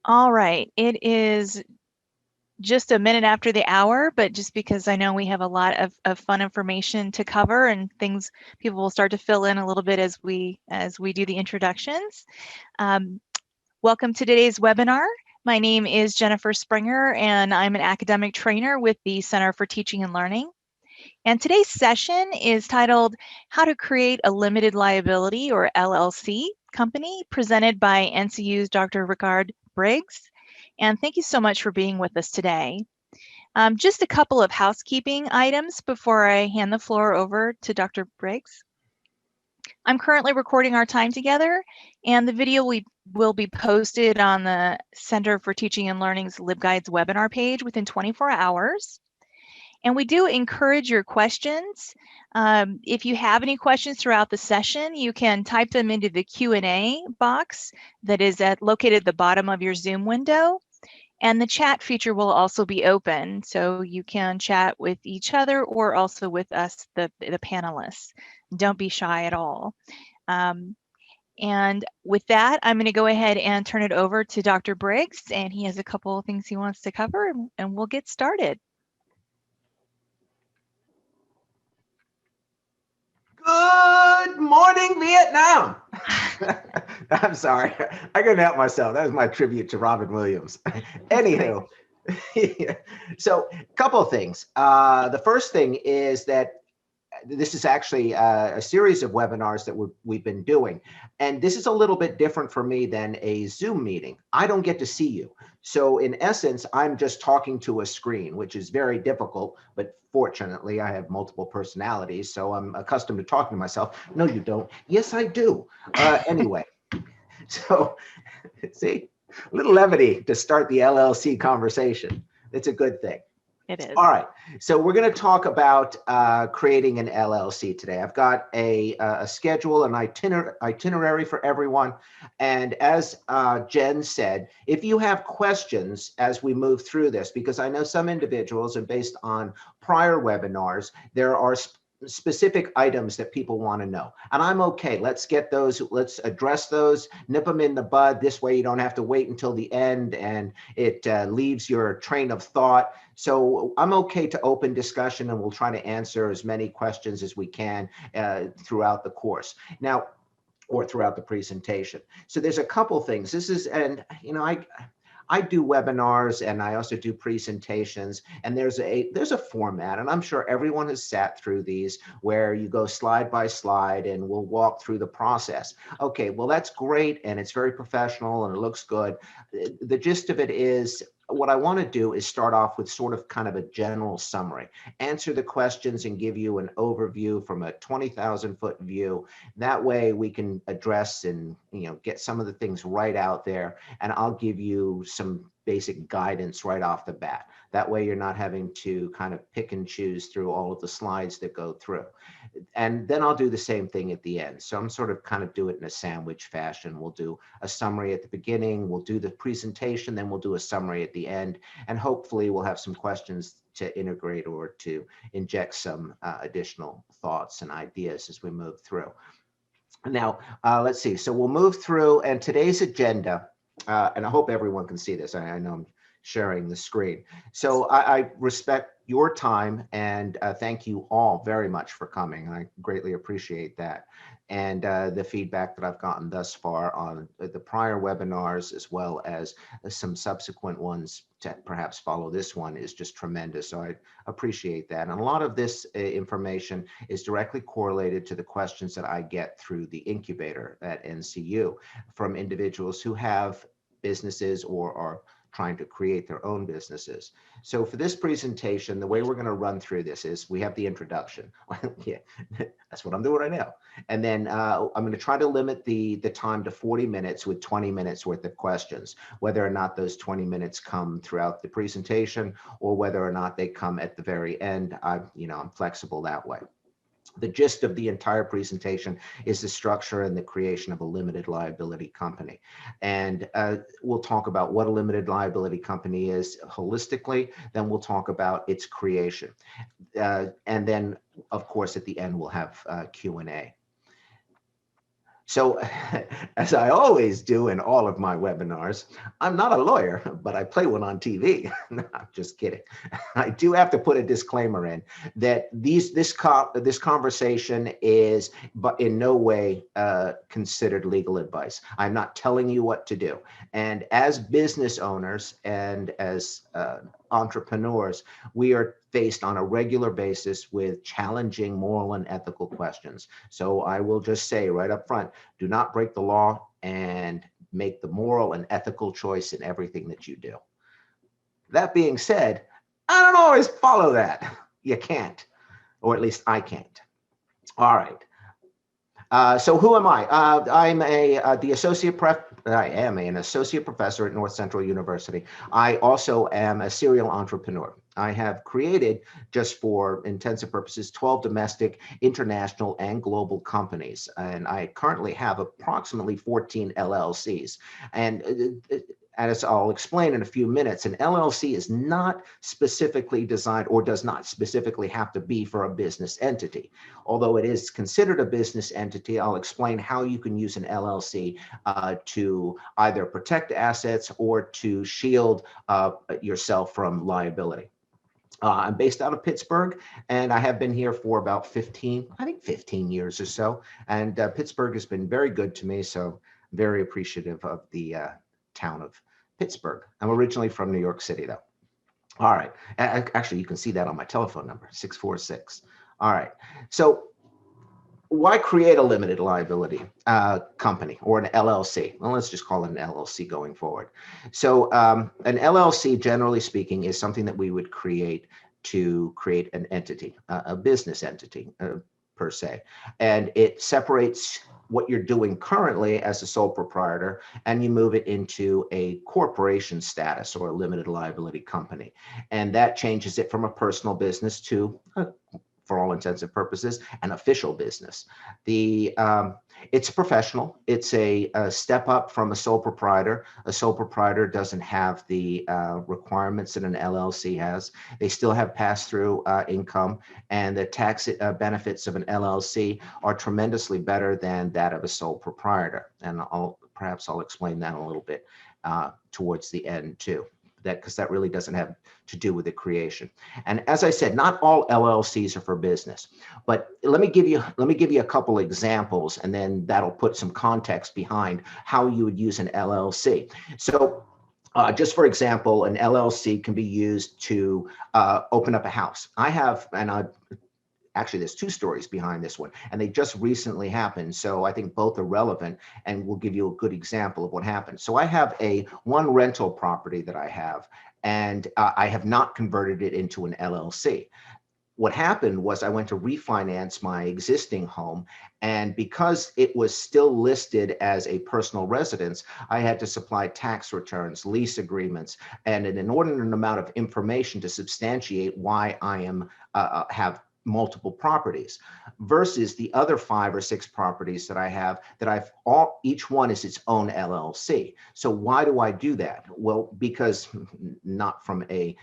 All right, it is just a minute after the hour, but just because I know we have a lot of fun information to cover and things people will start to fill in a little bit as we do the introductions. Welcome to today's webinar. My name is Jennifer Springer, and I'm an academic trainer with the Center for Teaching and Learning. And today's session is titled How to Create a Limited Liability or LLC Company, presented by NCU's Dr. Rickard Briggs. And thank you so much for being with us today. Just a couple of housekeeping items before I hand the floor over to Dr. Briggs. I'm currently recording our time together, and the video will be posted on the Center for Teaching and Learning's LibGuides webinar page within 24 hours. And we do encourage your questions. If you have any questions throughout the session, you can type them into the Q&A box that is located at the bottom of your Zoom window. And the chat feature will also be open, so you can chat with each other or also with us, the panelists. Don't be shy at all. And with that, I'm going to go ahead and turn it over to Dr. Briggs, and he has a couple of things he wants to cover, and we'll get started. Good morning, Vietnam. I'm sorry, I couldn't help myself. That was my tribute to Robin Williams. Anywho, so a couple of things. The first thing is that this is actually a series of webinars that we've been doing. And this is a little bit different for me than a Zoom meeting. I don't get to see you. So in essence, I'm just talking to a screen, which is very difficult, but fortunately I have multiple personalities, so I'm accustomed to talking to myself. No, you don't. Yes, I do. Anyway, so see, a little levity to start the LLC conversation. It's a good thing. It is. All right, so we're going to talk about creating an LLC today. I've got a schedule, an itinerary for everyone. And as Jen said, if you have questions as we move through this, because I know some individuals, and based on prior webinars, there are specific items that people want to know, and I'm okay. Let's get those, let's address those, nip them in the bud. This way you don't have to wait until the end and it leaves your train of thought. So I'm okay to open discussion, and we'll try to answer as many questions as we can throughout the course now, or throughout the presentation. So there's a couple things. This is, and you know, I do webinars and I also do presentations, and there's a format, and I'm sure everyone has sat through these where you go slide by slide and we'll walk through the process. Okay, well, that's great and it's very professional and it looks good. The gist of it is, what I want to do is start off with sort of kind of a general summary, answer the questions and give you an overview from a 20,000-foot view. That way we can address and, you know, get some of the things right out there, and I'll give you some basic guidance right off the bat. That way you're not having to kind of pick and choose through all of the slides that go through. And then I'll do the same thing at the end. So I'm sort of kind of do it in a sandwich fashion. We'll do a summary at the beginning, we'll do the presentation, then we'll do a summary at the end, and hopefully we'll have some questions to integrate or to inject some additional thoughts and ideas as we move through. Now, let's see. So we'll move through, and today's agenda, and I hope everyone can see this. I know I'm sharing the screen. So I respect your time, and thank you all very much for coming. I greatly appreciate that. And the feedback that I've gotten thus far on the prior webinars, as well as some subsequent ones to perhaps follow this one, is just tremendous. So I appreciate that. And a lot of this information is directly correlated to the questions that I get through the incubator at NCU from individuals who have businesses or are trying to create their own businesses. So for this presentation, the way we're going to run through this is we have the introduction. Yeah, that's what I'm doing right now. And then I'm going to try to limit the time to 40 minutes with 20 minutes worth of questions, whether or not those 20 minutes come throughout the presentation or whether or not they come at the very end. I'm flexible that way. The gist of the entire presentation is the structure and the creation of a limited liability company. And we'll talk about what a limited liability company is holistically, then we'll talk about its creation. And then, of course, at the end, we'll have Q&A. So, as I always do in all of my webinars, I'm not a lawyer, but I play one on TV. No, I'm just kidding. I do have to put a disclaimer in that this conversation is, but in no way considered legal advice. I'm not telling you what to do. And as business owners and as entrepreneurs, we are faced on a regular basis with challenging moral and ethical questions. So I will just say right up front, do not break the law and make the moral and ethical choice in everything that you do. That being said, I don't always follow that. You can't, or at least I can't. All right. So who am I? I'm I am an associate professor at North Central University. I also am a serial entrepreneur. I have created, just for intensive purposes, 12 domestic, international, and global companies. And I currently have approximately 14 LLCs. And as I'll explain in a few minutes, an LLC is not specifically designed or does not specifically have to be for a business entity. Although it is considered a business entity, I'll explain how you can use an LLC to either protect assets or to shield yourself from liability. I'm based out of Pittsburgh, and I have been here for about 15 years or so. And Pittsburgh has been very good to me, so very appreciative of the town of Pittsburgh. I'm originally from New York City, though. All right. Actually, you can see that on my telephone number, 646. All right. So why create a limited liability company or an LLC? Well, let's just call it an LLC going forward. So an LLC, generally speaking, is something that we would create to create an entity, a business entity per se. And it separates what you're doing currently as a sole proprietor, and you move it into a corporation status or a limited liability company. And that changes it from a personal business to for all intents and purposes, an official business. It's professional. It's a step up from a sole proprietor. A sole proprietor doesn't have the requirements that an LLC has. They still have pass-through income, and the tax benefits of an LLC are tremendously better than that of a sole proprietor. And perhaps I'll explain that a little bit towards the end too. Because that really doesn't have to do with the creation. And as I said, not all LLCs are for business, but let me give you a couple examples, and then that'll put some context behind how you would use an LLC. So just for example, an LLC can be used to open up a house. Actually, there's two stories behind this one, and they just recently happened. So I think both are relevant, and we'll give you a good example of what happened. So I have one rental property that I have, and I have not converted it into an LLC. What happened was I went to refinance my existing home, and because it was still listed as a personal residence, I had to supply tax returns, lease agreements, and an inordinate amount of information to substantiate why I am have multiple properties, versus the other 5 or 6 properties that I have that each one is its own LLC. So why do I do that? Well, because not from a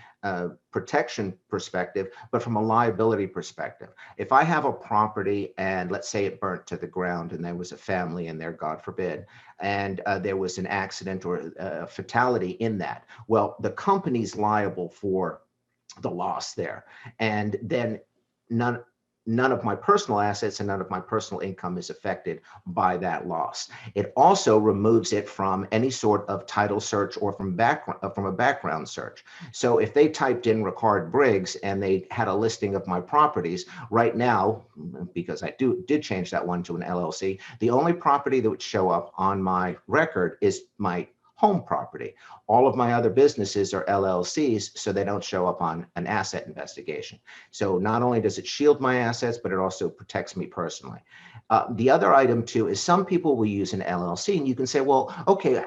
protection perspective, but from a liability perspective. If I have a property and let's say it burnt to the ground and there was a family in there, God forbid, and there was an accident or a fatality in that, well, the company's liable for the loss there. And then none of my personal assets and none of my personal income is affected by that loss. It also removes it from any sort of title search or from a background search. So if they typed in Ricard Briggs and they had a listing of my properties right now, because I did change that one to an LLC, the only property that would show up on my record is my home property. All of my other businesses are LLCs, so they don't show up on an asset investigation. So not only does it shield my assets, but it also protects me personally. The other item too is some people will use an LLC, and you can say, well, okay,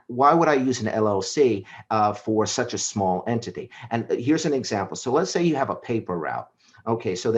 why would I use an LLC for such a small entity? And here's an example. So let's say you have a paper route. Okay, so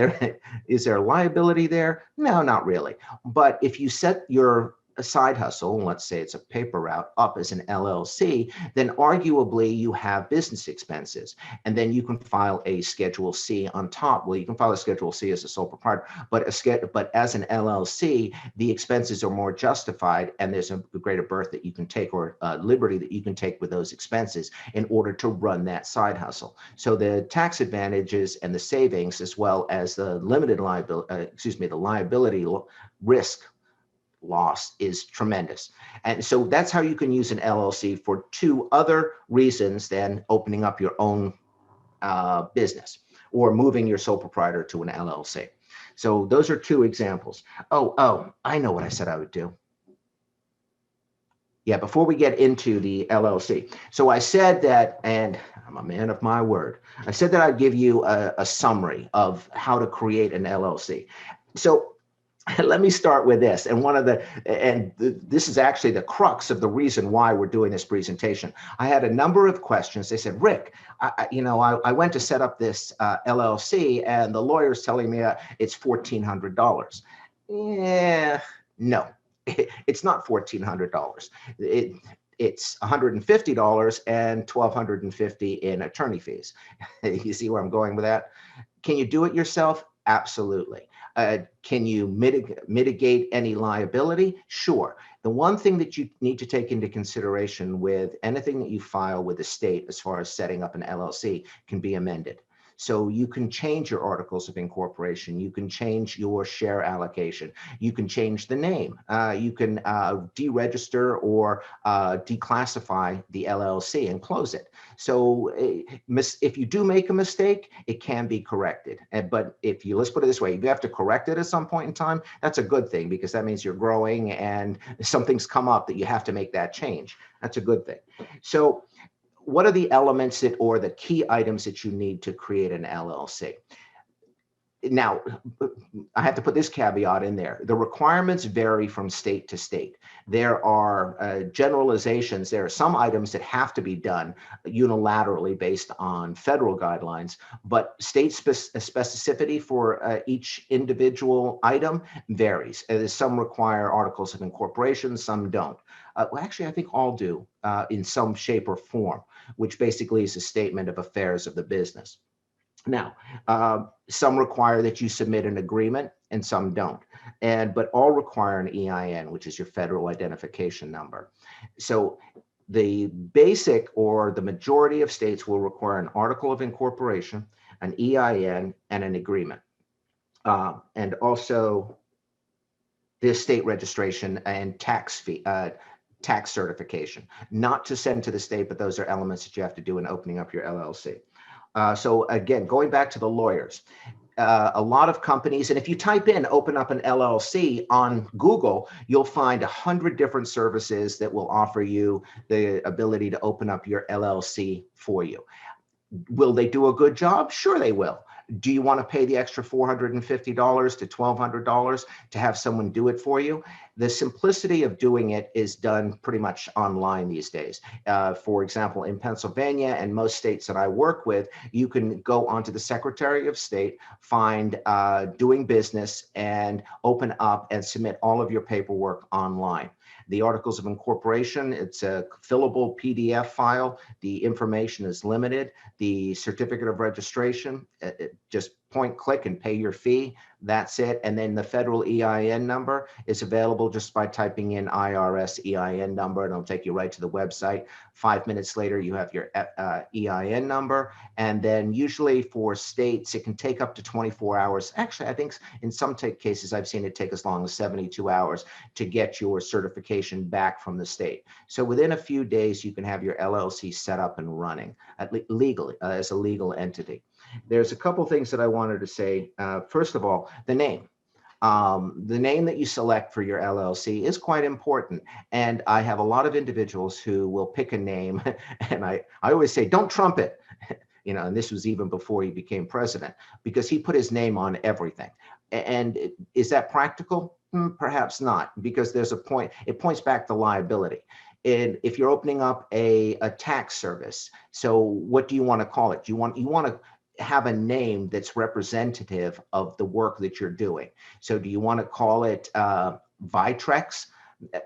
is there liability there? No, not really. But if you set your a side hustle, let's say it's a paper route, up as an LLC, then arguably you have business expenses. And then you can file a Schedule C on top. Well, you can file a Schedule C as a sole proprietor, but as an LLC, the expenses are more justified, and there's a greater berth that you can take, or liberty that you can take with those expenses in order to run that side hustle. So the tax advantages and the savings, as well as the limited liability, the liability risk loss, is tremendous. And so that's how you can use an LLC for two other reasons than opening up your own business or moving your sole proprietor to an LLC. So those are two examples. Oh, I know what I said I would do. Yeah, before we get into the LLC. So I said that, and I'm a man of my word, I said that I'd give you a summary of how to create an LLC. So let me start with this. And this is actually the crux of the reason why we're doing this presentation. I had a number of questions. They said, Rick, I went to set up this LLC and the lawyer's telling me it's $1,400. Yeah, no, it's not $1,400. It's $150 and $1,250 in attorney fees. You see where I'm going with that? Can you do it yourself? Absolutely. Can you mitigate any liability? Sure. The one thing that you need to take into consideration with anything that you file with the state as far as setting up an LLC can be amended. So you can change your articles of incorporation. You can change your share allocation. You can change the name. You can deregister or declassify the LLC and close it. So if you do make a mistake, it can be corrected. But let's put it this way, if you have to correct it at some point in time, that's a good thing, because that means you're growing and something's come up that you have to make that change. That's a good thing. So what are the elements or the key items that you need to create an LLC? Now, I have to put this caveat in there. The requirements vary from state to state. There are generalizations. There are some items that have to be done unilaterally based on federal guidelines, but state specificity for each individual item varies. Some require articles of incorporation, some don't. Well, actually, I think all do in some shape or form, which basically is a statement of affairs of the business. Now, some require that you submit an agreement and some don't, but all require an EIN, which is your federal identification number. So the basic, or the majority of states, will require an article of incorporation, an EIN, and an agreement. And also this state registration and tax certification, not to send to the state, but those are elements that you have to do in opening up your LLC. So again, going back to the lawyers, a lot of companies, and if you type in open up an LLC on Google, you'll find 100 different services that will offer you the ability to open up your LLC for you. Will they do a good job? Sure, they will. Do you want to pay the extra $450 to $1,200 to have someone do it for you? The simplicity of doing it is done pretty much online these days. For example, in Pennsylvania and most states that I work with, you can go onto the Secretary of State, find doing business, and open up and submit all of your paperwork online. The articles of incorporation, it's a fillable PDF file. The information is limited. The certificate of registration, just point, click, and pay your fee. That's it. And then the federal EIN number is available just by typing in IRS EIN number, and it'll take you right to the website. 5 minutes later, you have your EIN number. And then usually for states, it can take up to 24 hours. Actually, I think in some cases, I've seen it take as long as 72 hours to get your certification back from the state. So within a few days, you can have your LLC set up and running legally as a legal entity. There's a couple things that I wanted to say. First of all, the name. The name that you select for your LLC is quite important. And I have a lot of individuals who will pick a name, and I always say, don't trump it. And this was even before he became president, because he put his name on everything. And is that practical? Perhaps not, because there's a point, it points back to liability. And if you're opening up a tax service, so what do you want to call it? You want to have a name that's representative of the work that you're doing. So do you want to call it Vitrex?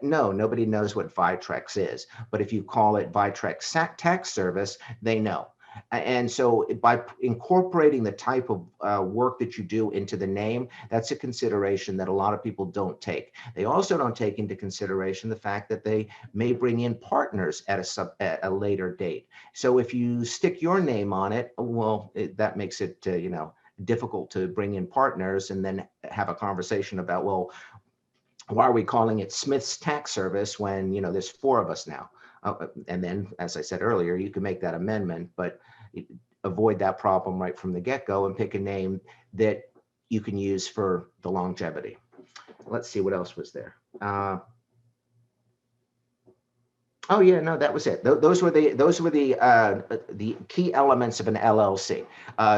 No, nobody knows what Vitrex is, but if you call it Vitrex Tax Service, they know. And so by incorporating the type of work that you do into the name, that's a consideration that a lot of people don't take. They also don't take into consideration the fact that they may bring in partners at a later date. So if you stick your name on it, well, that makes it, difficult to bring in partners and then have a conversation about, well, why are we calling it Smith's Tax Service when, there's 4 of us now? And then, as I said earlier, you can make that amendment, but avoid that problem right from the get-go and pick a name that you can use for the longevity. Let's see what else was there. Oh yeah, no, that was it. Those were the key elements of an LLC.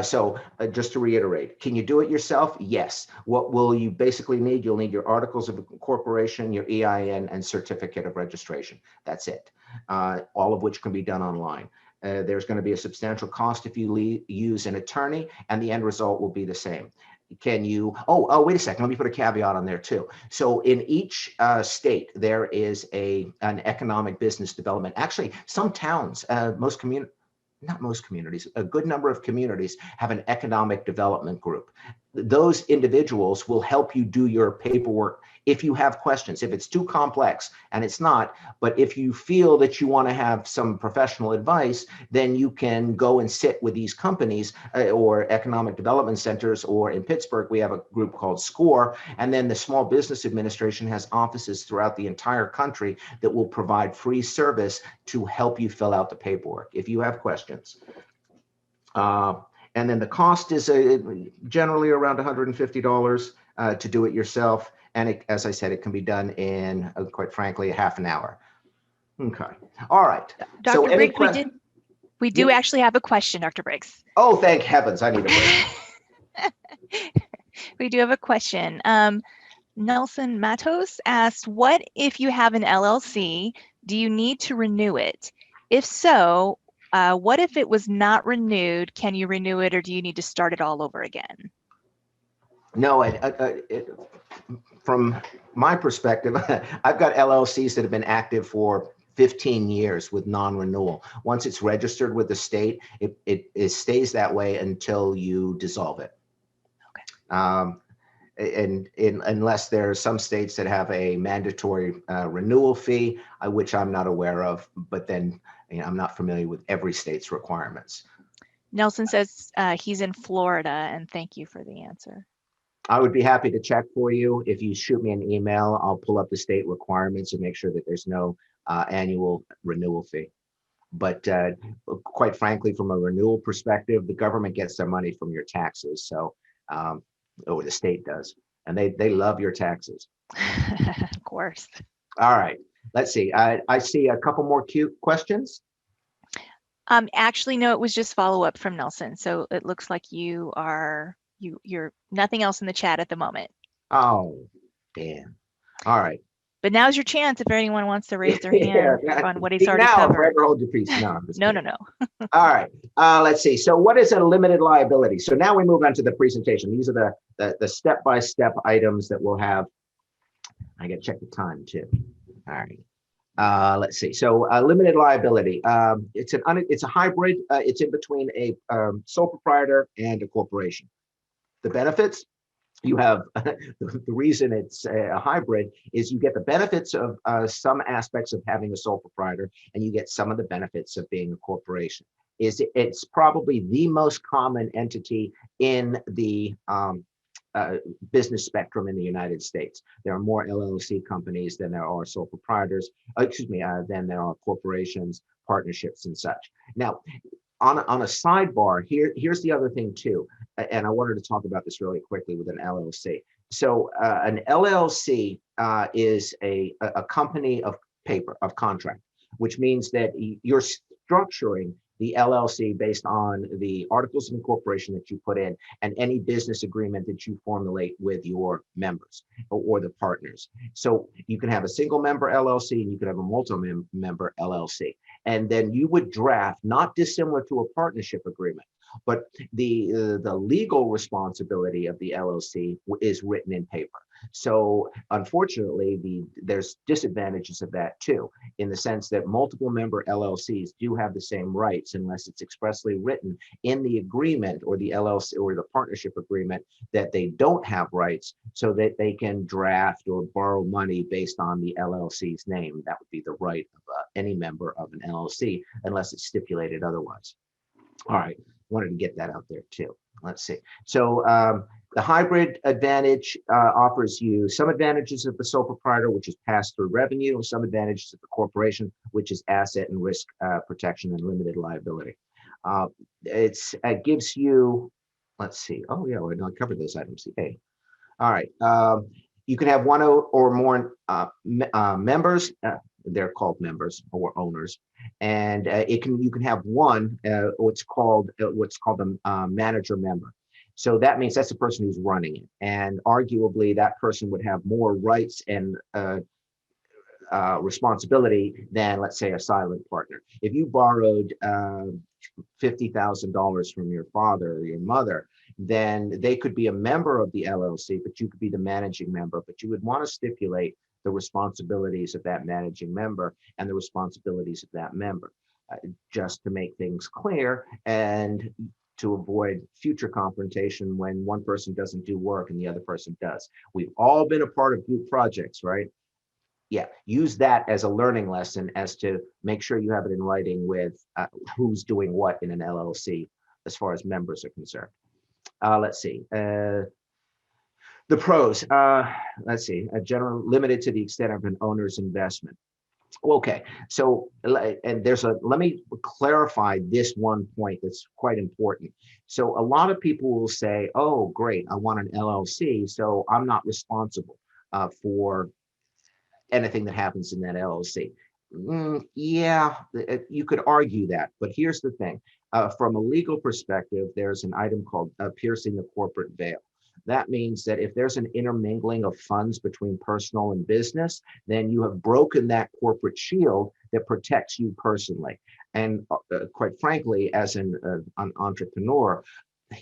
So just to reiterate, can you do it yourself? Yes. What will you basically need? You'll need your articles of incorporation, your EIN, and certificate of registration. That's it. All of which can be done online. There's going to be a substantial cost if you use an attorney, and the end result will be the same. Can you, wait a second, let me put a caveat on there too. So in each state, there is an economic business development. Actually, some towns, not most communities, a good number of communities have an economic development group. Those individuals will help you do your paperwork if you have questions. If it's too complex, and it's not, but if you feel that you want to have some professional advice, then you can go and sit with these companies or economic development centers, or in Pittsburgh, we have a group called SCORE, and then the Small Business Administration has offices throughout the entire country that will provide free service to help you fill out the paperwork if you have questions. And then the cost is generally around $150 to do it yourself. And as I said, it can be done in, quite frankly, a half an hour. Okay. All right. Dr. So Briggs, we do actually have a question, Dr. Briggs. Oh, thank heavens. I need a break. We do have a question. Nelson Matos asked, what if you have an LLC? Do you need to renew it? If so, what if it was not renewed? Can you renew it, or do you need to start it all over again? No, from my perspective, I've got LLCs that have been active for 15 years with non-renewal. Once it's registered with the state, it stays that way until you dissolve it. Okay. Unless there are some states that have a mandatory renewal fee, which I'm not aware of, but then I'm not familiar with every state's requirements. Nelson says he's in Florida, and thank you for the answer. I would be happy to check for you. If you shoot me an email, I'll pull up the state requirements and make sure that there's no annual renewal fee. But quite frankly, from a renewal perspective, the government gets their money from your taxes. So, or the state does, and they love your taxes. Of course. All right. Let's see. I see a couple more cute questions. Actually, no, it was just follow up from Nelson. So it looks like you're nothing else in the chat at the moment. Oh, damn. All right. But now's your chance if anyone wants to raise their hand on what he's already covered. Forever hold your peace. No, no. All right. Let's see. So what is a limited liability? So now we move on to the presentation. These are the step-by-step items that we'll have. I got to check the time too. All right. Let's see. So limited liability. It's a hybrid. It's in between a sole proprietor and a corporation. The benefits, you have the reason it's a hybrid is you get the benefits of some aspects of having a sole proprietor, and you get some of the benefits of being a corporation. It's probably the most common entity in the business spectrum in the United States. There are more LLC companies than there are sole proprietors, than there are corporations, partnerships, and such. Now, on a sidebar, here's the other thing too, and I wanted to talk about this really quickly with an LLC. So an LLC is a company of paper, of contract, which means that you're structuring the LLC based on the articles of incorporation that you put in and any business agreement that you formulate with your members or the partners. So you can have a single member LLC and you can have a multi-member LLC. And then you would draft, not dissimilar to a partnership agreement, But the legal responsibility of the LLC is written in paper. So unfortunately, there's disadvantages of that too, in the sense that multiple member LLCs do have the same rights unless it's expressly written in the agreement or the LLC or the partnership agreement that they don't have rights, so that they can draft or borrow money based on the LLC's name. That would be the right of any member of an LLC unless it's stipulated otherwise. All right, wanted to get that out there too. Let's see. So the hybrid advantage offers you some advantages of the sole proprietor, which is pass-through revenue, and some advantages of the corporation, which is asset and risk protection and limited liability. It gives you, let's see. Oh yeah, I covered those items. Hey, all right. You can have one or more members. They're called members or owners, and you can have one what's called a manager member. So that means that's the person who's running it, and arguably that person would have more rights and responsibility than, let's say, a silent partner. If you borrowed $50,000 from your father or your mother, then they could be a member of the LLC, but you could be the managing member. But you would want to stipulate the responsibilities of that managing member and the responsibilities of that member, just to make things clear and to avoid future confrontation when one person doesn't do work and the other person does. We've all been a part of group projects, right? Yeah, use that as a learning lesson as to make sure you have it in writing with who's doing what in an LLC as far as members are concerned. Let's see. The pros, let's see, general limited to the extent of an owner's investment. Okay, so and let me clarify this one point that's quite important. So a lot of people will say, oh, great, I want an LLC, so I'm not responsible for anything that happens in that LLC. Yeah, you could argue that, but here's the thing. From a legal perspective, there's an item called piercing the corporate veil. That means that if there's an intermingling of funds between personal and business, then you have broken that corporate shield that protects you personally. And quite frankly, as an entrepreneur,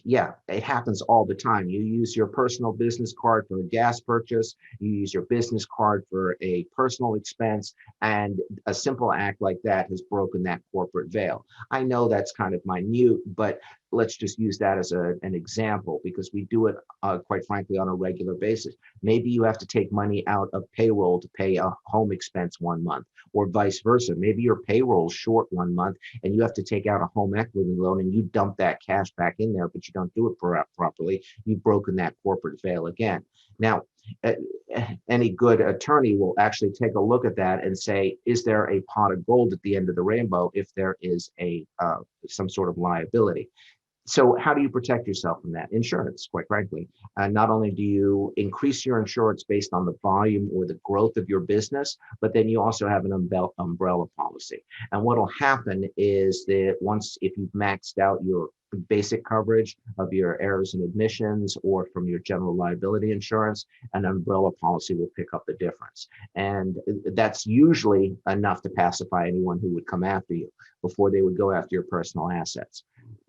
yeah, it happens all the time. You use your personal business card for a gas purchase, you use your business card for a personal expense, and a simple act like that has broken that corporate veil. I know that's kind of minute, but let's just use that as an example, because we do it, quite frankly, on a regular basis. Maybe you have to take money out of payroll to pay a home expense one month, or vice versa. Maybe your payroll's short one month and you have to take out a home equity loan and you dump that cash back in there, but you don't do it properly. You've broken that corporate veil again. Now, any good attorney will actually take a look at that and say, is there a pot of gold at the end of the rainbow if there is some sort of liability? So how do you protect yourself from that? Insurance, quite frankly. Not only do you increase your insurance based on the volume or the growth of your business, but then you also have an umbrella policy. And what will happen is that if you've maxed out your basic coverage of your errors and admissions or from your general liability insurance, an umbrella policy will pick up the difference. And that's usually enough to pacify anyone who would come after you before they would go after your personal assets.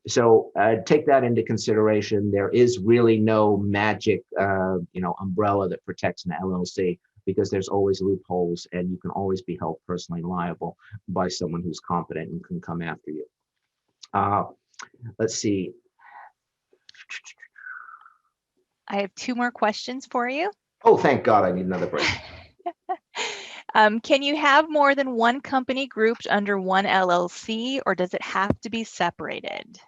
So take that into consideration. There is really no magic, umbrella that protects an LLC, because there's always loopholes and you can always be held personally liable by someone who's competent and can come after you. Let's see. I have two more questions for you. Oh, thank God, I need another break. Can you have more than one company grouped under one LLC, or does it have to be separated?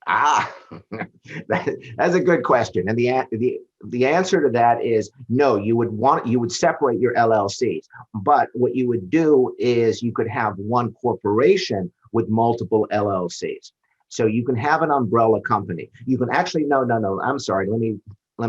That's a good question. And the answer to that is no. You would separate your LLCs, but what you would do is you could have one corporation with multiple LLCs. So you can have an umbrella company. You can actually, no, I'm sorry. Let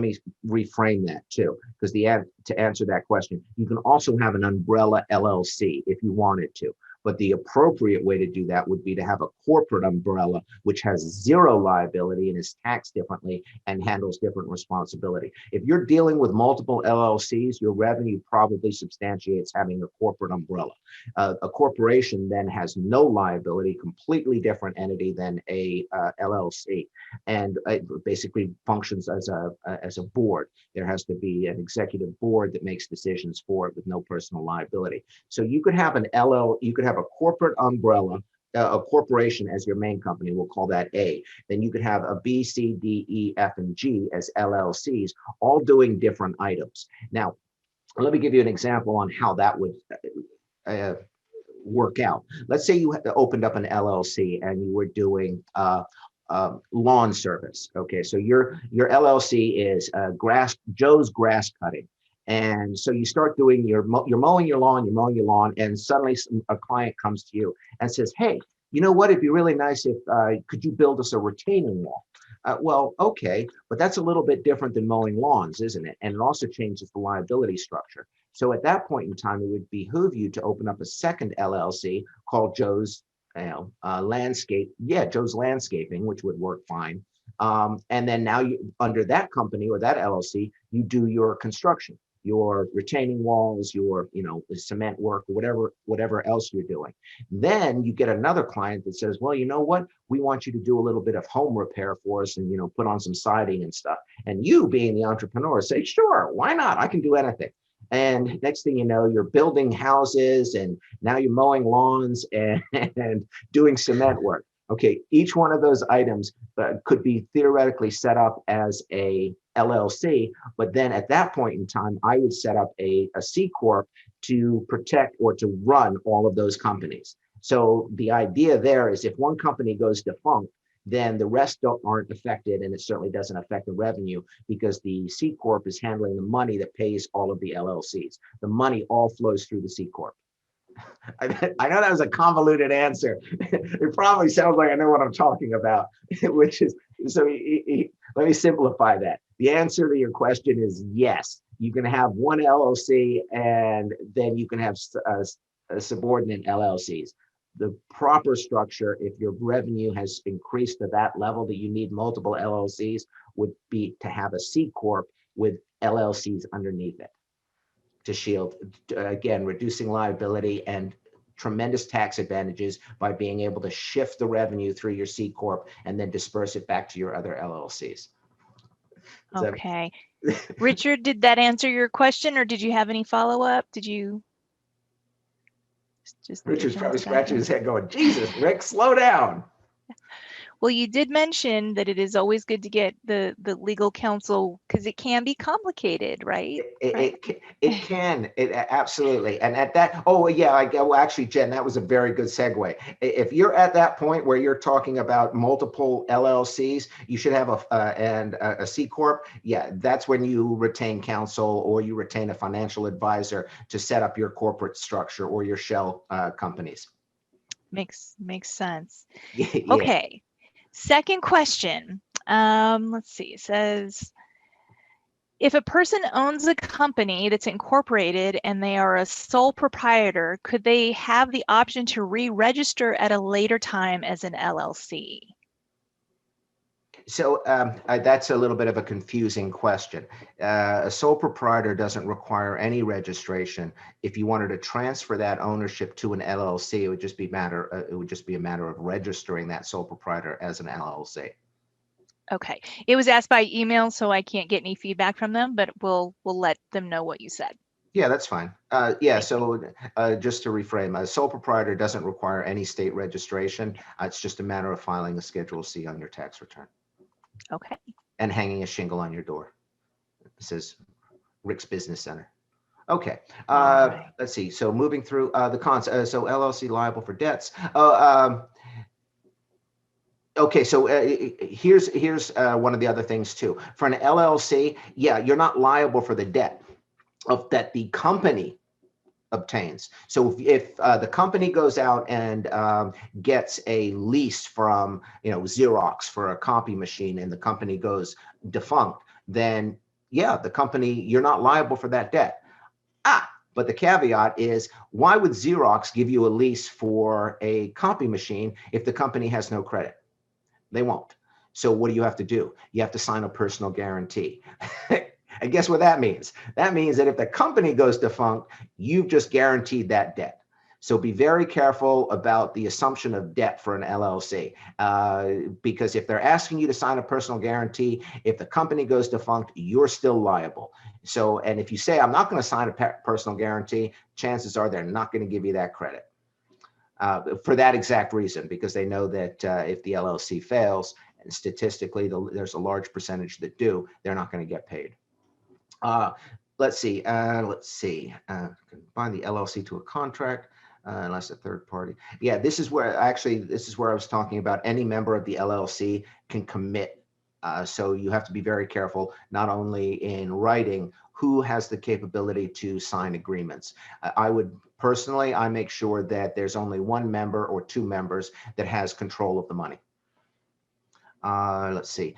me reframe that too, because to answer that question, you can also have an umbrella LLC if you wanted to. But the appropriate way to do that would be to have a corporate umbrella, which has zero liability and is taxed differently and handles different responsibility. If you're dealing with multiple LLCs, your revenue probably substantiates having a corporate umbrella. A corporation then has no liability, completely different entity than a LLC, and it basically functions as a board. There has to be an executive board that makes decisions for it with no personal liability. So you could have you could have a corporate umbrella, a corporation as your main company, we'll call that A. Then you could have a B, C, D, E, F, and G as LLCs, all doing different items. Now, let me give you an example on how that would work out. Let's say you opened up an LLC and you were doing lawn service. Okay, so your LLC is Joe's Grass Cutting. And so you start doing you're mowing your lawn, and suddenly a client comes to you and says, hey, you know what, it'd be really nice if could you build us a retaining wall? Well, okay, but that's a little bit different than mowing lawns, isn't it? And it also changes the liability structure. So at that point in time, it would behoove you to open up a second LLC called Joe's Joe's Landscaping, which would work fine. And then now under that company or that LLC, you do your construction, your retaining walls, your cement work, whatever else you're doing. Then you get another client that says, well, you know what, we want you to do a little bit of home repair for us and put on some siding and stuff. And you, being the entrepreneur, say, sure, why not? I can do anything. And next thing you know, you're building houses, and now you're mowing lawns and doing cement work. Okay, each one of those items could be theoretically set up as a LLC, but then at that point in time, I would set up a C Corp to protect or to run all of those companies. So the idea there is if one company goes defunct, then the rest aren't affected, and it certainly doesn't affect the revenue because the C Corp is handling the money that pays all of the LLCs. The money all flows through the C Corp. I know that was a convoluted answer. It probably sounds like I know what I'm talking about, which is, so let me simplify that. The answer to your question is yes. You can have one LLC and then you can have subordinate LLCs. The proper structure, if your revenue has increased to that level that you need multiple LLCs, would be to have a C Corp with LLCs underneath it to shield, again, reducing liability and tremendous tax advantages by being able to shift the revenue through your C Corp and then disperse it back to your other LLCs. Okay. Richard, did that answer your question, or did you have any follow-up? Did you? Richard's probably scratching his head going, Jesus, Rick, slow down. Well, you did mention that it is always good to get the legal counsel because it can be complicated, right? It can, absolutely. And at that, oh yeah, well, actually, Jen, that was a very good segue. If you're at that point where you're talking about multiple LLCs, you should have a C Corp. Yeah, that's when you retain counsel or you retain a financial advisor to set up your corporate structure or your shell companies. Makes sense. Yeah. Okay. Second question. Let's see. It says, if a person owns a company that's incorporated and they are a sole proprietor, could they have the option to re-register at a later time as an LLC? So that's a little bit of a confusing question. A sole proprietor doesn't require any registration. If you wanted to transfer that ownership to an LLC, it would just be a matter of registering that sole proprietor as an LLC. Okay. It was asked by email, so I can't get any feedback from them, but we'll let them know what you said. Yeah, that's fine. Yeah, so just to reframe, a sole proprietor doesn't require any state registration. It's just a matter of filing a Schedule C on your tax return. Okay. And hanging a shingle on your door. It says Rick's Business Center. Okay. Right. Let's see. So moving through the cons. So LLC liable for debts. Okay, so here's one of the other things too. For an LLC, yeah, you're not liable for the debt that the company obtains. So if the company goes out and gets a lease from Xerox for a copy machine and the company goes defunct, then yeah, the company, you're not liable for that debt. But the caveat is, why would Xerox give you a lease for a copy machine if the company has no credit? They won't. So what do you have to do? You have to sign a personal guarantee. And guess what that means? That means that if the company goes defunct, you've just guaranteed that debt. So be very careful about the assumption of debt for an LLC, because if they're asking you to sign a personal guarantee, if the company goes defunct, you're still liable. So, and if you say, I'm not going to sign a personal guarantee, chances are they're not going to give you that credit. For that exact reason, because they know that if the LLC fails, and statistically there's a large percentage that do, they're not going to get paid. Let's see. Combine the LLC to a contract. Unless a third party. Yeah, this is where I was talking about any member of the LLC can commit. So you have to be very careful, not only in writing, who has the capability to sign agreements. I would personally, I make sure that there's only one member or two members that has control of the money. Let's see.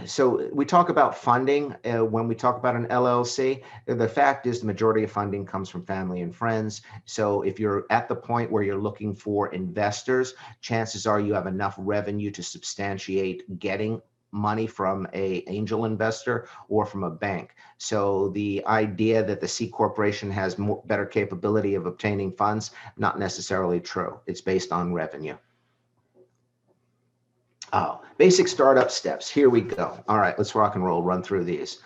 So we talk about funding when we talk about an LLC. The fact is the majority of funding comes from family and friends. So if you're at the point where you're looking for investors, chances are you have enough revenue to substantiate getting money from an angel investor or from a bank. So the idea that the C corporation has better capability of obtaining funds, not necessarily true. It's based on revenue. Oh, basic startup steps. Here we go. All right, let's rock and roll, run through these.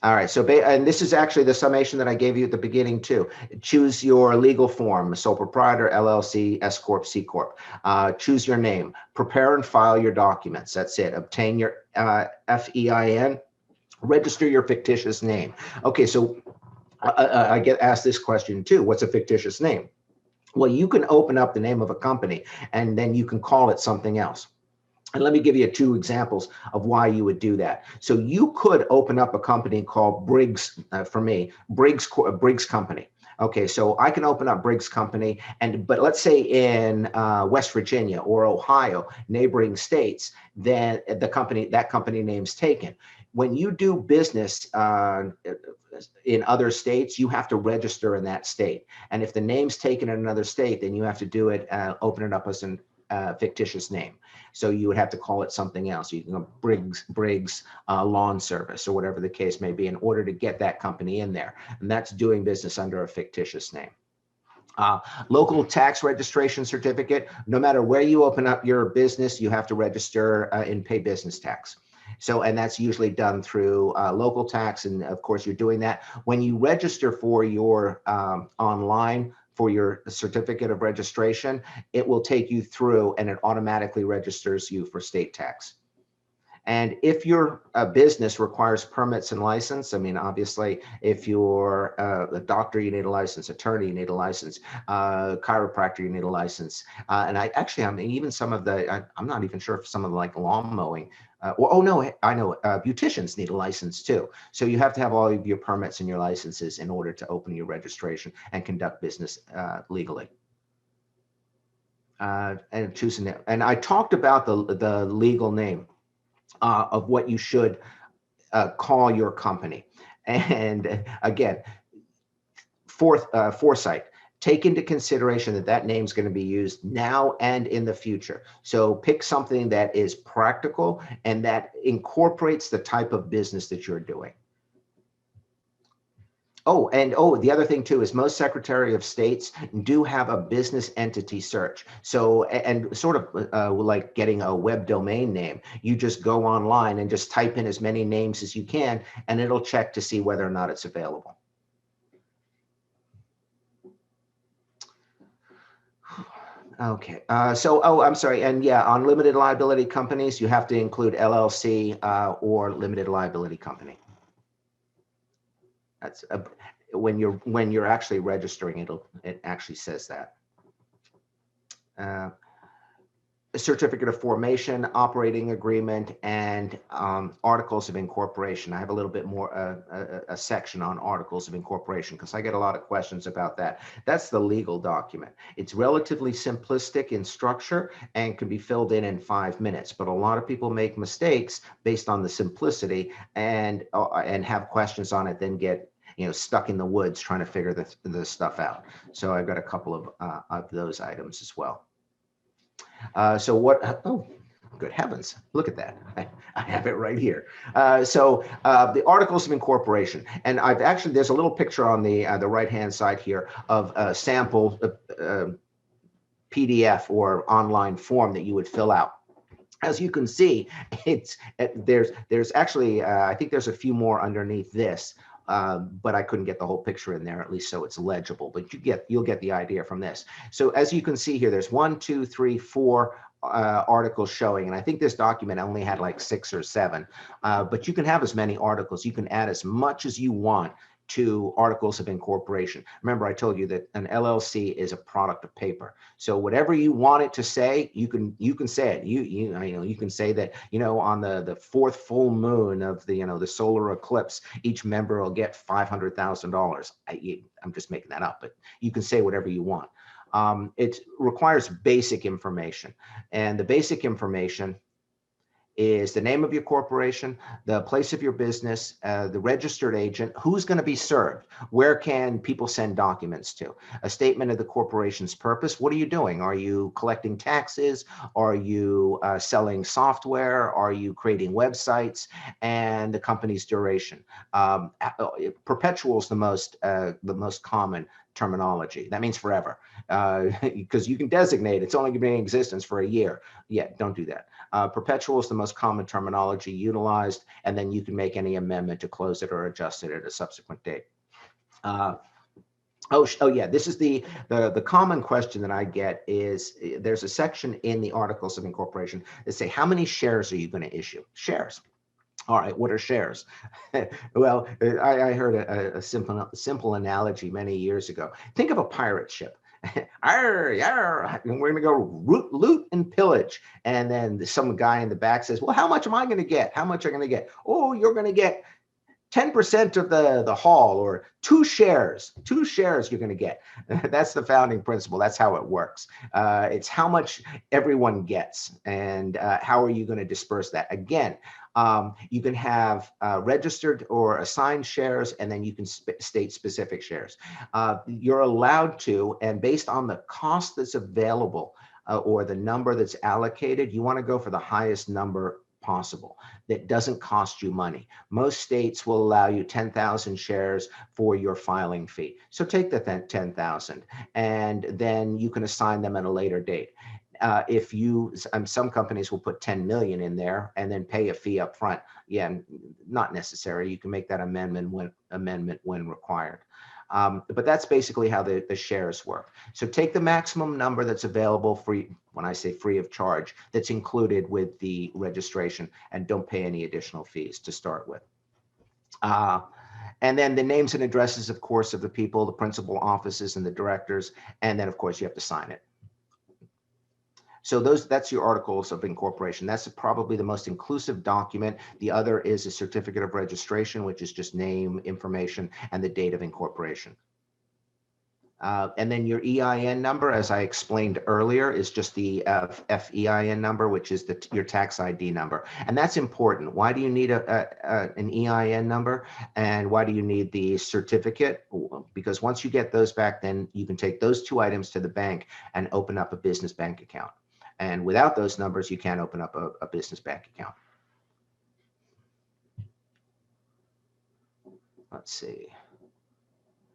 All right, so, and this is actually the summation that I gave you at the beginning too. Choose your legal form, sole proprietor, LLC, S Corp, C Corp. Choose your name, prepare and file your documents. That's it. Obtain your FEIN, register your fictitious name. Okay, so I get asked this question too. What's a fictitious name? Well, you can open up the name of a company and then you can call it something else. And let me give you two examples of why you would do that. So you could open up a company called Briggs, for me, Briggs Company. Okay, so I can open up Briggs Company, but let's say in West Virginia or Ohio, neighboring states, then that company name's taken. When you do business in other states, you have to register in that state. And if the name's taken in another state, then you have to do it, open it up as a fictitious name. So you would have to call it something else. You can go Briggs Lawn Service or whatever the case may be in order to get that company in there. And that's doing business under a fictitious name. Local tax registration certificate. No matter where you open up your business, you have to register and pay business tax. So, and that's usually done through local tax. And of course, you're doing that. When you register for your online, for your certificate of registration, it will take you through and it automatically registers you for state tax. And if your business requires permits and license, I mean, obviously, if you're a doctor, you need a license, attorney, you need a license, chiropractor, you need a license. And I mean, even some of I'm not even sure if some of the like lawn mowing, oh no, I know beauticians need a license too. So you have to have all of your permits and your licenses in order to open your registration and conduct business legally. And choosing it. And I talked about the legal name of what you should call your company. And again, foresight. Take into consideration that that name is going to be used now and in the future. So pick something that is practical and that incorporates the type of business that you're doing. Oh, and the other thing too is most Secretary of States do have a business entity search. So, and sort of like getting a web domain name, you just go online and just type in as many names as you can, and it'll check to see whether or not it's available. Okay, I'm sorry. And yeah, on limited liability companies, you have to include LLC or limited liability company. That's when you're actually registering, it actually says that. A certificate of formation, operating agreement, and articles of incorporation. I have a little bit more a section on articles of incorporation because I get a lot of questions about that. That's the legal document. It's relatively simplistic in structure and can be filled in 5 minutes, but a lot of people make mistakes based on the simplicity and have questions on it, then get stuck in the woods trying to figure the stuff out. So I've got a couple of those items as well. So what, oh, good heavens, look at that. I have it right here. The Articles of Incorporation, and there's a little picture on the right-hand side here of a sample PDF or online form that you would fill out. As you can see, there's actually, I think there's a few more underneath this, but I couldn't get the whole picture in there, at least so it's legible, but you'll get the idea from this. So as you can see here, there's 1, 2, 3, 4 articles showing, and I think this document only had like 6 or 7, but you can have as many articles. You can add as much as you want to Articles of Incorporation. Remember, I told you that an LLC is a product of paper. So whatever you want it to say, you can say it. You can say that, on the 4th full moon of the solar eclipse, each member will get $500,000. I'm just making that up, but you can say whatever you want. It requires basic information, and the basic information is the name of your corporation, the place of your business, the registered agent, who's going to be served, where can people send documents to, a statement of the corporation's purpose. What are you doing? Are you collecting taxes? Are you selling software? Are you creating websites? And the company's duration. Perpetual is the most common terminology. That means forever, because you can designate it's only going to be in existence for a year. Yeah, don't do that. Perpetual is the most common terminology utilized, and then you can make any amendment to close it or adjust it at a subsequent date. Oh yeah, this is the common question that I get is there's a section in the Articles of Incorporation that say, how many shares are you going to issue? Shares. All right, what are shares? Well, I heard a simple analogy many years ago. Think of a pirate ship. Arr, arr, we're going to go loot and pillage. And then some guy in the back says, well, how much am I going to get? How much are you going to get? Oh, you're going to get 10% of the haul, or 2 shares you're going to get. That's the founding principle. That's how it works. It's how much everyone gets, and how are you going to disperse that? Again, you can have registered or assigned shares, and then you can state specific shares. You're allowed to, and based on the cost that's available or the number that's allocated, you want to go for the highest number possible that doesn't cost you money. Most states will allow you 10,000 shares for your filing fee. So take the 10,000, and then you can assign them at a later date. If you, some companies will put 10 million in there and then pay a fee up front. Yeah, not necessary. You can make that amendment when required. But that's basically how the shares work. So take the maximum number that's available free, when I say free of charge, that's included with the registration, and don't pay any additional fees to start with. And then the names and addresses, of course, of the people, the principal offices and the directors, and then of course you have to sign it. So that's your Articles of Incorporation. That's probably the most inclusive document. The other is a certificate of registration, which is just name, information, and the date of incorporation. And then your EIN number, as I explained earlier, is just the FEIN number, which is your tax ID number. And that's important. Why do you need an EIN number? And why do you need the certificate? Because once you get those back, then you can take those 2 items to the bank and open up a business bank account. And without those numbers, you can't open up a business bank account. Let's see.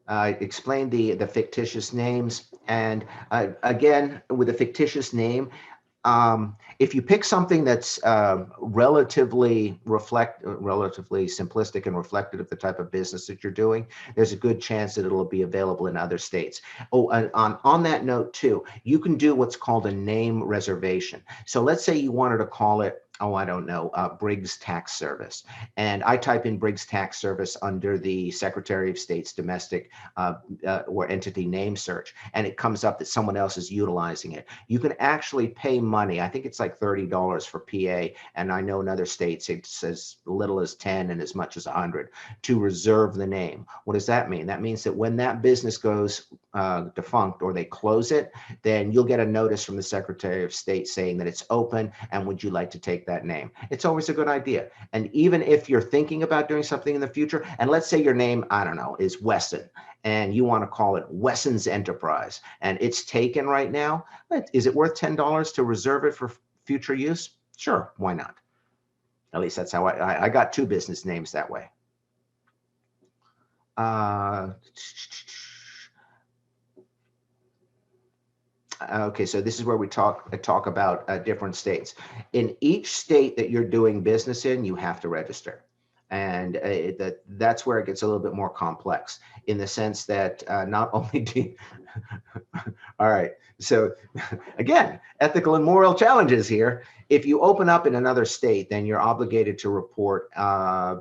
I explained the fictitious names, and again, with a fictitious name, if you pick something that's relatively simplistic and reflective of the type of business that you're doing, there's a good chance that it'll be available in other states. Oh, and on that note too, you can do what's called a name reservation. So let's say you wanted to call it, oh, I don't know, Briggs Tax Service. And I type in Briggs Tax Service under the Secretary of State's domestic or entity name search, and it comes up that someone else is utilizing it. You can actually pay money. I think it's like $30 for PA, and I know in other states it's as little as 10 and as much as 100 to reserve the name. What does that mean? That means that when that business goes defunct or they close it, then you'll get a notice from the Secretary of State saying that it's open and would you like to take that name? It's always a good idea. And even if you're thinking about doing something in the future, and let's say your name, I don't know, is Wesson, and you want to call it Wesson's Enterprise, and it's taken right now, is it worth $10 to reserve it for future use? Sure, why not? At least that's how I got 2 business names that way. Okay, so this is where we talk about different states. In each state that you're doing business in, you have to register. And that's where it gets a little bit more complex in the sense that not only do you, all right, so again, ethical and moral challenges here. If you open up in another state, then you're obligated to report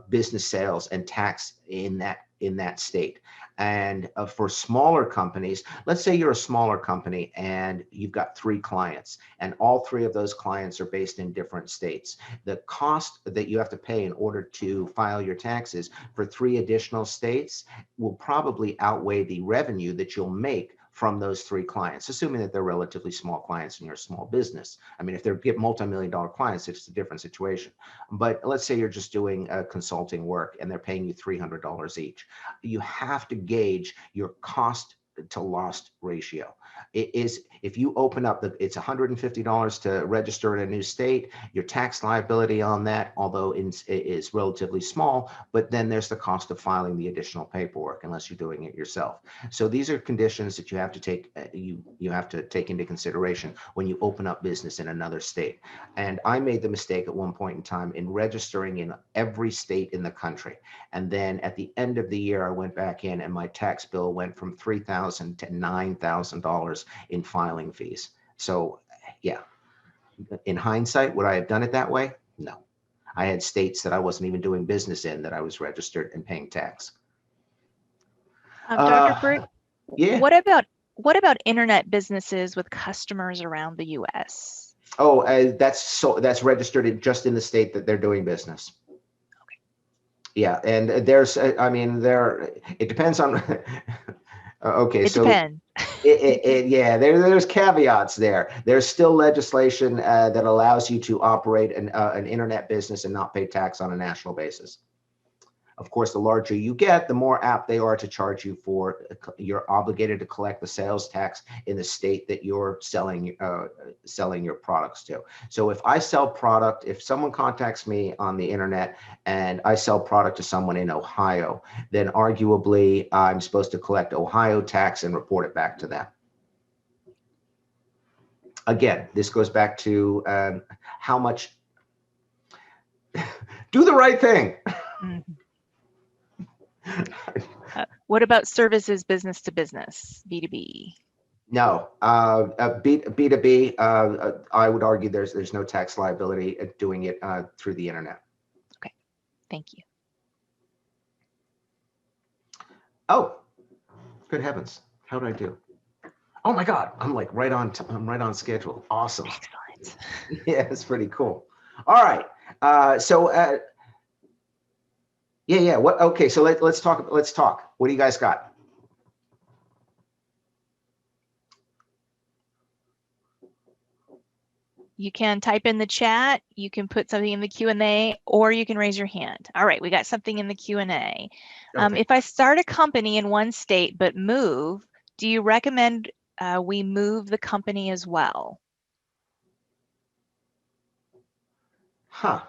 business sales and tax in that state. And for smaller companies, let's say you're a smaller company and you've got 3 clients and all 3 of those clients are based in different states. The cost that you have to pay in order to file your taxes for 3 additional states will probably outweigh the revenue that you'll make from those 3 clients, assuming that they're relatively small clients and you're a small business. I mean, if they're multi-million-dollar clients, it's a different situation. But let's say you're just doing consulting work and they're paying you $300 each. You have to gauge your cost to loss ratio. It is, if you open up it's $150 to register in a new state, your tax liability on that, although is relatively small, but then there's the cost of filing the additional paperwork unless you're doing it yourself. So these are conditions that you have to take you have to take into consideration when you open up business in another state. And I made the mistake at one point in time in registering in every state in the country. And then at the end of the year, I went back in and my tax bill went from $3,000 to $9,000 in filing fees. So yeah, in hindsight, would I have done it that way? No. I had states that I wasn't even doing business in that I was registered and paying tax. Dr. Britt, yeah. What about internet businesses with customers around the U.S.? Oh, that's registered just in the state that they're doing business. Okay. Yeah, and there's, I mean, it depends on. Okay, it so depends. yeah, there's caveats there. There's still legislation that allows you to operate an internet business and not pay tax on a national basis. Of course, the larger you get, the more apt they are to charge you for. You're obligated to collect the sales tax in the state that you're selling your products to. So if I sell product, if someone contacts me on the internet and I sell product to someone in Ohio, then arguably I'm supposed to collect Ohio tax and report it back to them. Again, this goes back to how much do the right thing. Mm-hmm. What about services business to business, B2B? No, B2B, I would argue there's no tax liability doing it through the internet. Okay, thank you. Oh, good heavens. How did I do? Oh my God, I'm like I'm right on schedule. Awesome. Excellent. Yeah, it's pretty cool. All right. Yeah. What? Okay. So let's talk. What do you guys got? You can type in the chat. You can put something in the Q&A, or you can raise your hand. All right, we got something in the Q&A. Okay. If I start a company in one state but move, do you recommend we move the company as well? Huh.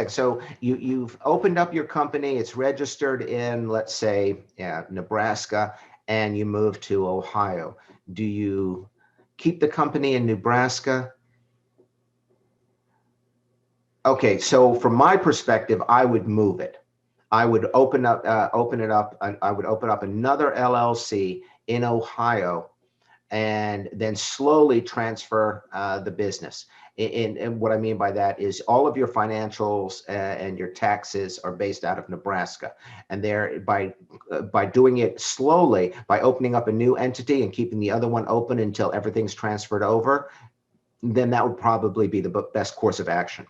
So you've opened up your company, it's registered in, let's say, Nebraska, and you move to Ohio. Do you keep the company in Nebraska? Okay, so from my perspective, I would move it. I would open it up. I would open up another LLC in Ohio, and then slowly transfer the business. And what I mean by that is all of your financials and your taxes are based out of Nebraska. And there, by doing it slowly, by opening up a new entity and keeping the other one open until everything's transferred over, then that would probably be the best course of action.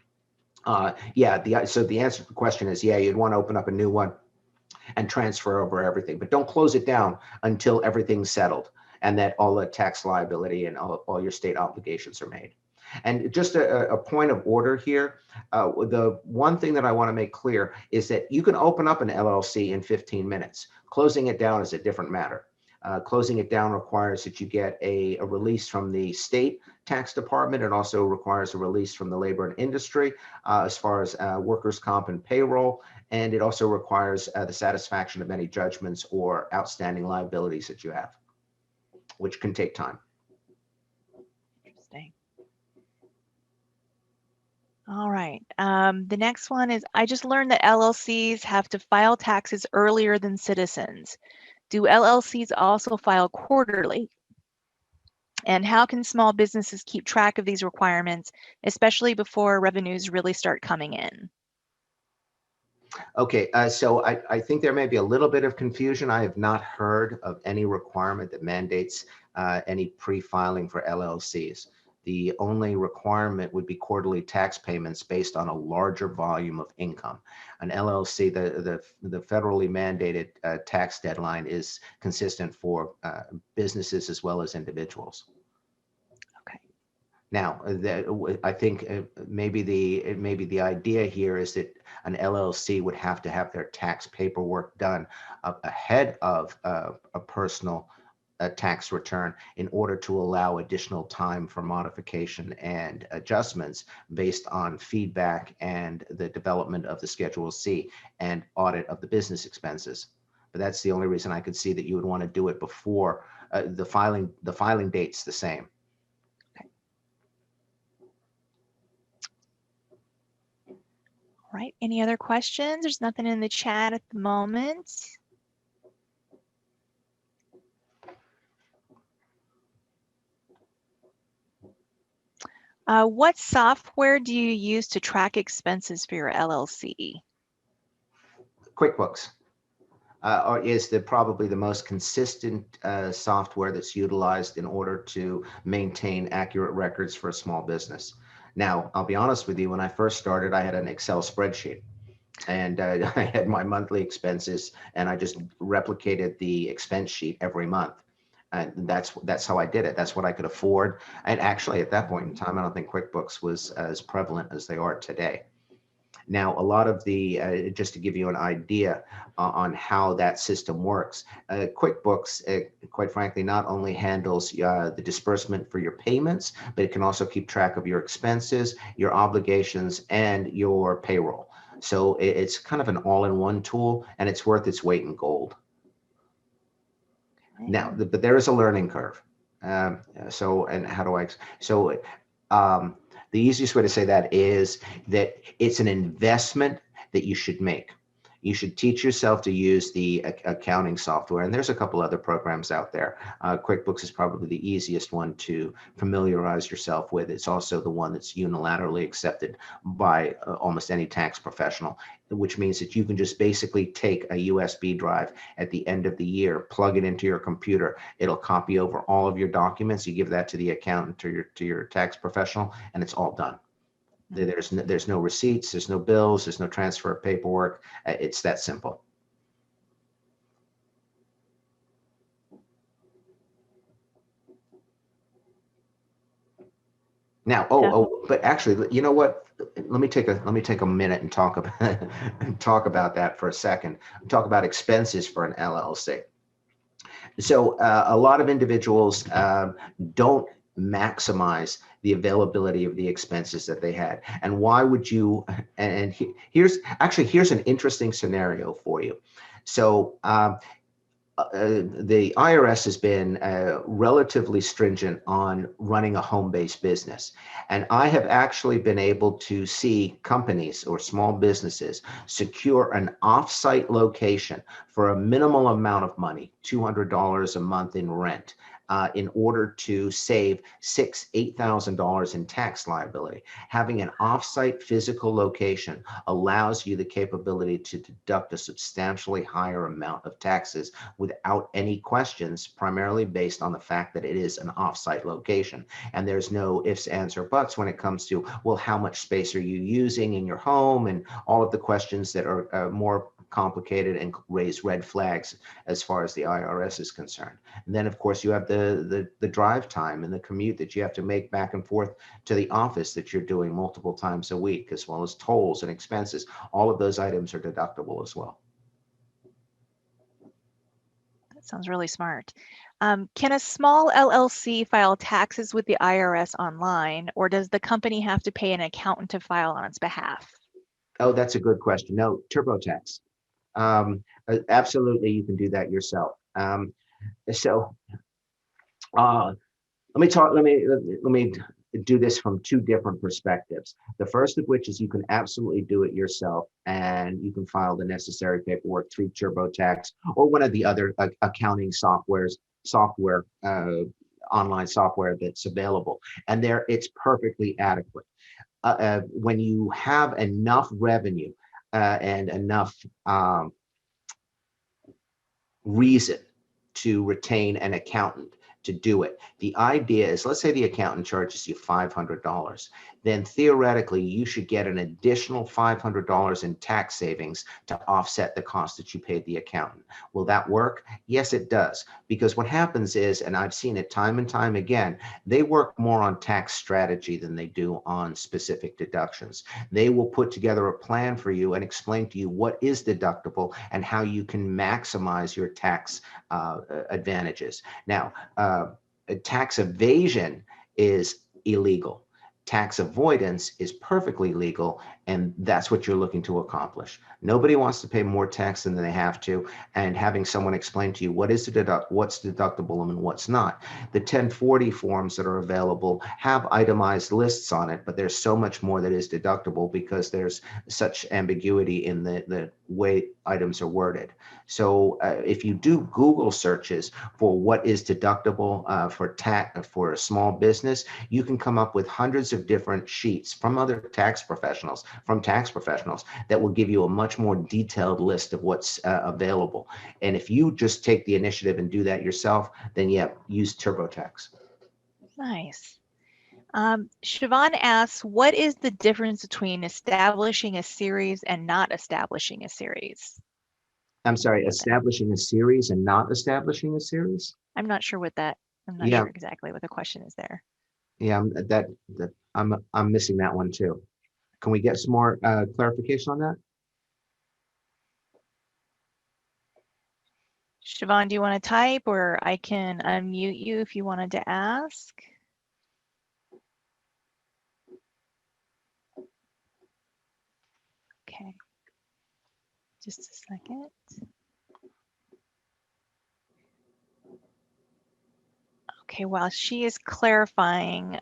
So the answer to the question is, yeah, you'd want to open up a new one and transfer over everything. But don't close it down until everything's settled and that all the tax liability and all your state obligations are made. And just a point of order here, the one thing that I want to make clear is that you can open up an LLC in 15 minutes. Closing it down is a different matter. Closing it down requires that you get a release from the state tax department. It also requires a release from the labor and industry as far as workers' comp and payroll. And it also requires the satisfaction of any judgments or outstanding liabilities that you have, which can take time. Interesting. All right. The next one is, I just learned that LLCs have to file taxes earlier than citizens. Do LLCs also file quarterly? And how can small businesses keep track of these requirements, especially before revenues really start coming in? Okay, so I think there may be a little bit of confusion. I have not heard of any requirement that mandates any pre-filing for LLCs. The only requirement would be quarterly tax payments based on a larger volume of income. An LLC, the federally mandated tax deadline is consistent for businesses as well as individuals. Okay. Now, I think maybe the idea here is that an LLC would have to have their tax paperwork done ahead of a personal tax return in order to allow additional time for modification and adjustments based on feedback and the development of the Schedule C and audit of the business expenses. But that's the only reason I could see that you would want to do it before the filing date's the same. Okay. All right. Any other questions? There's nothing in the chat at the moment. What software do you use to track expenses for your LLC? QuickBooks is probably the most consistent software that's utilized in order to maintain accurate records for a small business. Now, I'll be honest with you, when I first started, I had an Excel spreadsheet and I had my monthly expenses and I just replicated the expense sheet every month. And that's how I did it. That's what I could afford. And actually, at that point in time, I don't think QuickBooks was as prevalent as they are today. Now, a lot of the, just to give you an idea on how that system works, QuickBooks, quite frankly, not only handles the disbursement for your payments, but it can also keep track of your expenses, your obligations, and your payroll. So it's kind of an all-in-one tool, and it's worth its weight in gold. Now, but there is a learning curve. And how do I, the easiest way to say that is that it's an investment that you should make. You should teach yourself to use the accounting software. And there's a couple other programs out there. QuickBooks is probably the easiest one to familiarize yourself with. It's also the one that's unilaterally accepted by almost any tax professional, which means that you can just basically take a USB drive at the end of the year, plug it into your computer. It'll copy over all of your documents. You give that to the accountant, to your tax professional, and it's all done. There's no receipts, there's no bills, there's no transfer of paperwork. It's that simple. Now, but actually, you know what? Let me take a minute and talk about that for a second. Talk about expenses for an LLC. So a lot of individuals don't maximize the availability of the expenses that they had. And why would you, and here's an interesting scenario for you. So the IRS has been relatively stringent on running a home-based business. And I have actually been able to see companies or small businesses secure an off-site location for a minimal amount of money, $200 a month in rent, in order to save $8,000 in tax liability. Having an off-site physical location allows you the capability to deduct a substantially higher amount of taxes without any questions, primarily based on the fact that it is an off-site location. And there's no ifs, ands, or buts when it comes to, well, how much space are you using in your home, and all of the questions that are more complicated and raise red flags as far as the IRS is concerned. And then of course you have the drive time and the commute that you have to make back and forth to the office that you're doing multiple times a week, as well as tolls and expenses. All of those items are deductible as well. That sounds really smart. Can a small LLC file taxes with the IRS online, or does the company have to pay an accountant to file on its behalf? Oh, that's a good question. No, TurboTax. Absolutely, you can do that yourself. So let me do this from two different perspectives. The first of which is you can absolutely do it yourself, and you can file the necessary paperwork through TurboTax or one of the other accounting software online software that's available, and there it's perfectly adequate. When you have enough revenue and enough reason to retain an accountant to do it. The idea is, let's say the accountant charges you $500, then theoretically you should get an additional $500 in tax savings to offset the cost that you paid the accountant. Will that work? Yes, it does. Because what happens is, and I've seen it time and time again, they work more on tax strategy than they do on specific deductions. They will put together a plan for you and explain to you what is deductible and how you can maximize your tax advantages. Now, tax evasion is illegal. Tax avoidance is perfectly legal, and that's what you're looking to accomplish. Nobody wants to pay more tax than they have to, and having someone explain to you what's deductible and what's not. The 1040 forms that are available have itemized lists on it, but there's so much more that is deductible because there's such ambiguity in the way items are worded. So if you do Google searches for what is deductible for a small business, you can come up with hundreds of different sheets from tax professionals that will give you a much more detailed list of what's available. And if you just take the initiative and do that yourself, then yeah, use TurboTax. Nice. Siobhan asks, what is the difference between establishing a series and not establishing a series? I'm sorry, establishing a series and not establishing a series? I'm not sure exactly what the question is there. Yeah, I'm missing that one too. Can we get some more clarification on that? Siobhan, do you want to type, or I can unmute you if you wanted to ask? Okay, just a second. Okay, while she is clarifying,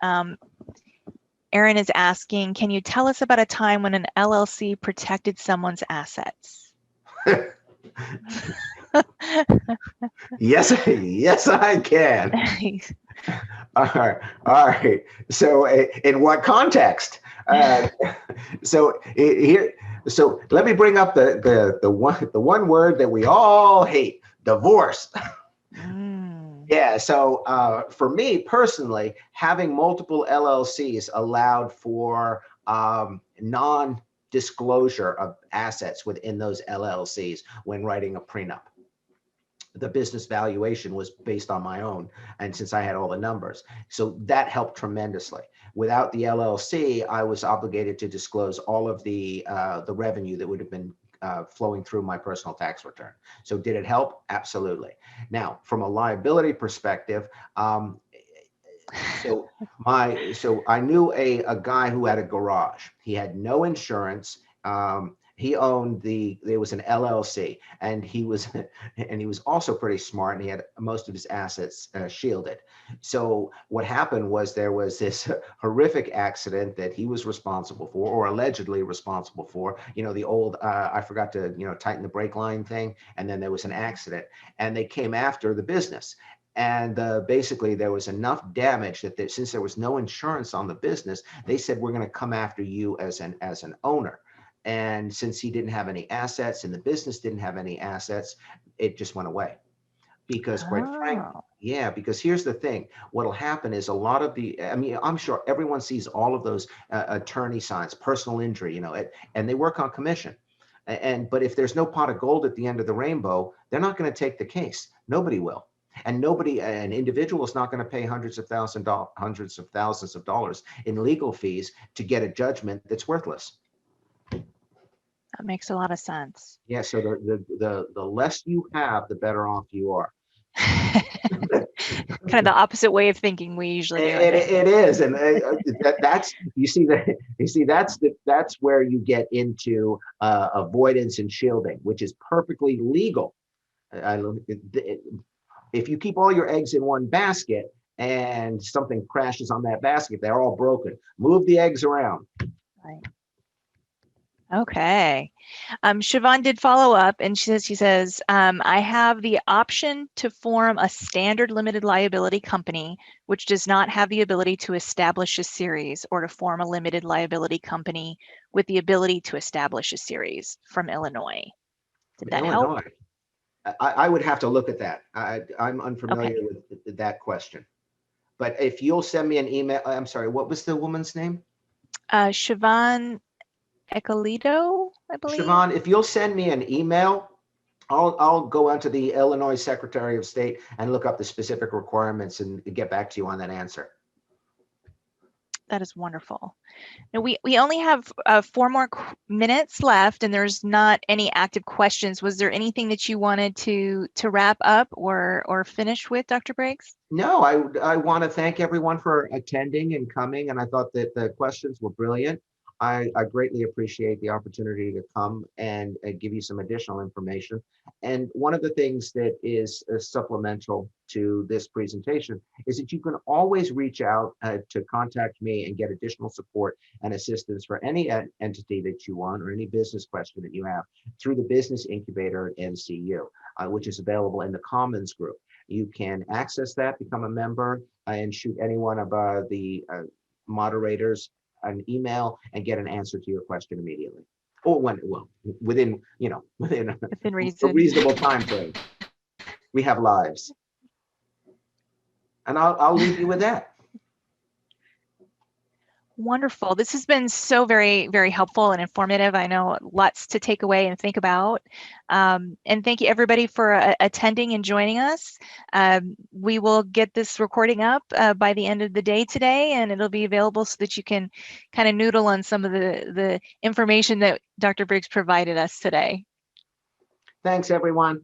Erin is asking, can you tell us about a time when an LLC protected someone's assets? Yes, I can. All right. So, in what context? So let me bring up the one word that we all hate: divorce. Yeah. So, for me personally, having multiple LLCs allowed for non-disclosure of assets within those LLCs when writing a prenup. The business valuation was based on my own, and since I had all the numbers, so that helped tremendously. Without the LLC, I was obligated to disclose all of the revenue that would have been flowing through my personal tax return. So did it help? Absolutely. Now, from a liability perspective, so I knew a guy who had a garage. He had no insurance. He owned there was an LLC, and he was also pretty smart, and he had most of his assets shielded. So what happened was there was this horrific accident that he was responsible for, or allegedly responsible for. You know, the old I forgot to tighten the brake line thing, and then there was an accident, and they came after the business. And basically, there was enough damage that since there was no insurance on the business, they said, we're going to come after you as an owner. And since he didn't have any assets and the business didn't have any assets, it just went away. Because quite frankly, yeah, because here's the thing. What'll happen is a lot of I'm sure everyone sees all of those attorney signs, personal injury, and they work on commission. But if there's no pot of gold at the end of the rainbow, they're not going to take the case. Nobody will. And an individual is not going to pay hundreds of thousands of dollars in legal fees to get a judgment that's worthless. That makes a lot of sense. Yeah, so the less you have, the better off you are. Kind of the opposite way of thinking we usually do. It is, and that's that's where you get into avoidance and shielding, which is perfectly legal. If you keep all your eggs in one basket and something crashes on that basket, they're all broken. Move the eggs around. Right. Okay. Siobhan did follow up, and she says, I have the option to form a standard limited liability company, which does not have the ability to establish a series, or to form a limited liability company with the ability to establish a series from Illinois. Did that help? I would have to look at that. I'm unfamiliar with that question. But if you'll send me an email, I'm sorry, what was the woman's name? Siobhan Ecolito, I believe. Siobhan, if you'll send me an email, I'll go onto the Illinois Secretary of State and look up the specific requirements and get back to you on that answer. That is wonderful. Now we only have 4 more minutes left, and there's not any active questions. Was there anything that you wanted to wrap up or finish with, Dr. Briggs? No, I want to thank everyone for attending and coming, and I thought that the questions were brilliant. I greatly appreciate the opportunity to come and give you some additional information. And one of the things that is supplemental to this presentation is that you can always reach out to contact me and get additional support and assistance for any entity that you want or any business question that you have through the Business Incubator at NCU, which is available in the Commons group. You can access that, become a member, and shoot any one of the moderators an email and get an answer to your question immediately, or within reason. A reasonable time frame. We have lives, and I'll leave you with that. Wonderful. This has been so very, very helpful and informative. I know lots to take away and think about. And thank you everybody for attending and joining us. We will get this recording up by the end of the day today, and it'll be available so that you can kind of noodle on some of the information that Dr. Briggs provided us today. Thanks, everyone.